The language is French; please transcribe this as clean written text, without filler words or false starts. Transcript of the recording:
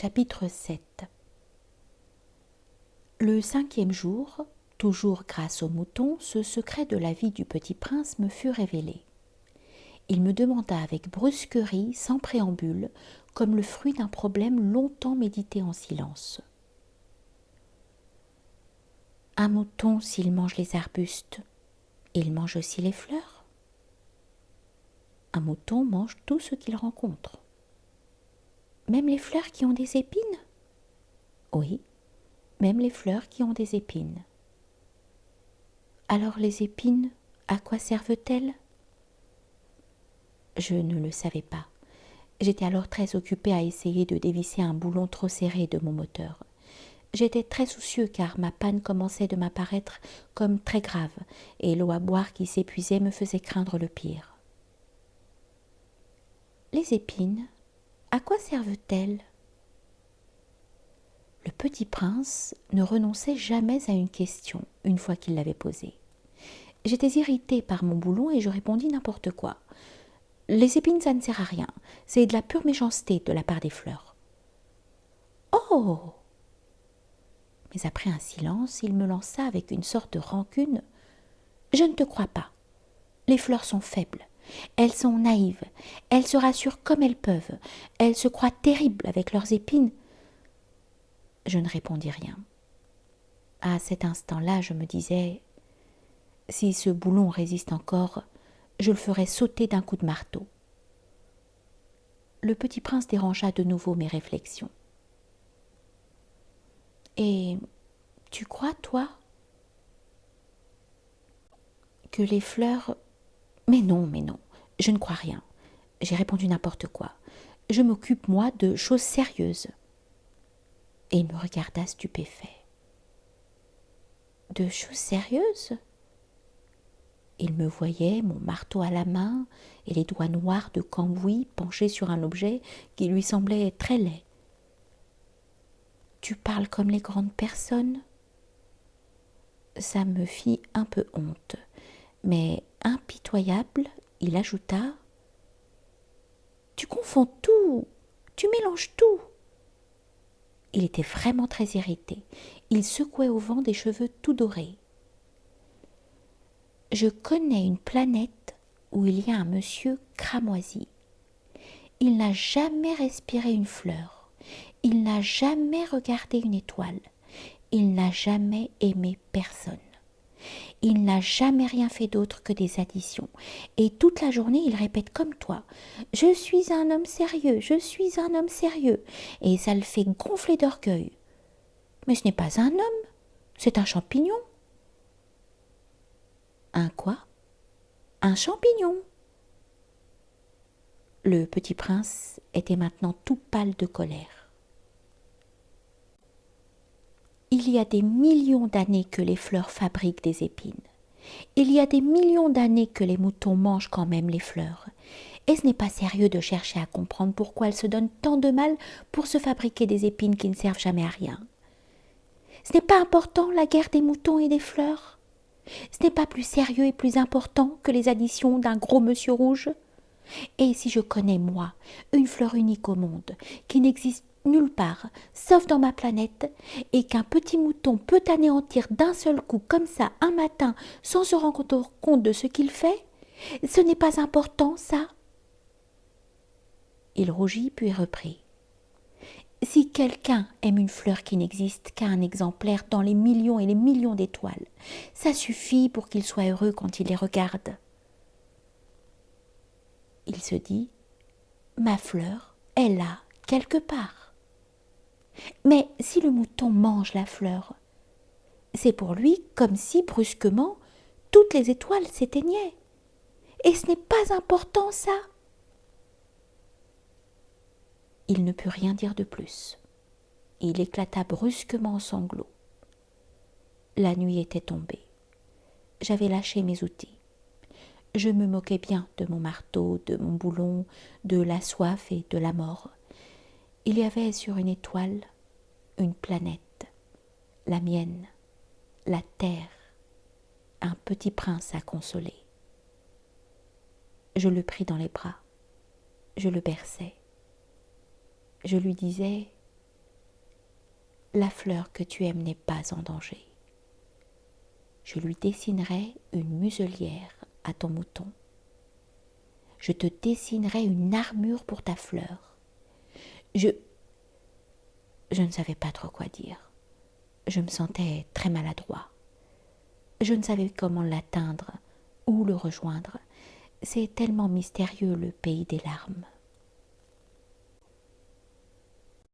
Chapitre 7. Le 5e jour, toujours grâce au mouton, ce secret de la vie du petit prince me fut révélé. Il me demanda avec brusquerie, sans préambule, comme le fruit d'un problème longtemps médité en silence. Un mouton, s'il mange les arbustes, il mange aussi les fleurs? Un mouton mange tout ce qu'il rencontre. Même les fleurs qui ont des épines? Oui, même les fleurs qui ont des épines. Alors les épines, à quoi servent-elles? Je ne le savais pas. J'étais alors très occupée à essayer de dévisser un boulon trop serré de mon moteur. J'étais très soucieux car ma panne commençait de m'apparaître comme très grave et l'eau à boire qui s'épuisait me faisait craindre le pire. Les épines, à quoi servent-elles? Le petit prince ne renonçait jamais à une question une fois qu'il l'avait posée. J'étais irritée par mon boulon et je répondis n'importe quoi. Les épines, ça ne sert à rien. C'est de la pure méchanceté de la part des fleurs. Oh! Mais après un silence, il me lança avec une sorte de rancune. Je ne te crois pas. Les fleurs sont faibles. Elles sont naïves. Elles se rassurent comme elles peuvent. Elles se croient terribles avec leurs épines. Je ne répondis rien. À cet instant-là, je me disais, si ce boulon résiste encore, je le ferai sauter d'un coup de marteau. Le petit prince dérangea de nouveau mes réflexions. Et tu crois, toi, que les fleurs... Mais non, je ne crois rien. J'ai répondu n'importe quoi. Je m'occupe, moi, de choses sérieuses. Et il me regarda stupéfait. De choses sérieuses? Il me voyait, mon marteau à la main, et les doigts noirs de cambouis penchés sur un objet qui lui semblait très laid. Tu parles comme les grandes personnes? Ça me fit un peu honte, mais impitoyable, il ajouta: Tu confonds tout, tu mélanges tout. Il était vraiment très irrité. Il secouait au vent des cheveux tout dorés. Je connais une planète où il y a un monsieur cramoisi. Il n'a jamais respiré une fleur. Il n'a jamais regardé une étoile. Il n'a jamais aimé personne. Il n'a jamais rien fait d'autre que des additions. Et toute la journée, il répète comme toi: Je suis un homme sérieux, je suis un homme sérieux. Et ça le fait gonfler d'orgueil. Mais ce n'est pas un homme, c'est un champignon. Un quoi? Un champignon. Le petit prince était maintenant tout pâle de colère. Il y a des millions d'années que les fleurs fabriquent des épines. Il y a des millions d'années que les moutons mangent quand même les fleurs. Et ce n'est pas sérieux de chercher à comprendre pourquoi elles se donnent tant de mal pour se fabriquer des épines qui ne servent jamais à rien. Ce n'est pas important, la guerre des moutons et des fleurs? Ce n'est pas plus sérieux et plus important que les additions d'un gros monsieur rouge? Et si je connais, moi, une fleur unique au monde, qui n'existe nulle part, sauf dans ma planète, et qu'un petit mouton peut anéantir d'un seul coup, comme ça, un matin, sans se rendre compte de ce qu'il fait, ce n'est pas important, ça? Il rougit, puis reprit. Si quelqu'un aime une fleur qui n'existe qu'à un exemplaire dans les millions et les millions d'étoiles, ça suffit pour qu'il soit heureux quand il les regarde. Il se dit: ma fleur est là, quelque part. Mais si le mouton mange la fleur, c'est pour lui comme si, brusquement, toutes les étoiles s'éteignaient. Et ce n'est pas important, ça. Il ne put rien dire de plus. Il éclata brusquement en sanglots. La nuit était tombée. J'avais lâché mes outils. Je me moquais bien de mon marteau, de mon boulon, de la soif et de la mort. Il y avait sur une étoile une planète, la mienne, la terre, un petit prince à consoler. Je le pris dans les bras, je le berçais. Je lui disais: la fleur que tu aimes n'est pas en danger. Je lui dessinerai une muselière à ton mouton. Je te dessinerai une armure pour ta fleur. Je ne savais pas trop quoi dire. Je me sentais très maladroit. Je ne savais comment l'atteindre ou le rejoindre. C'est tellement mystérieux le pays des larmes.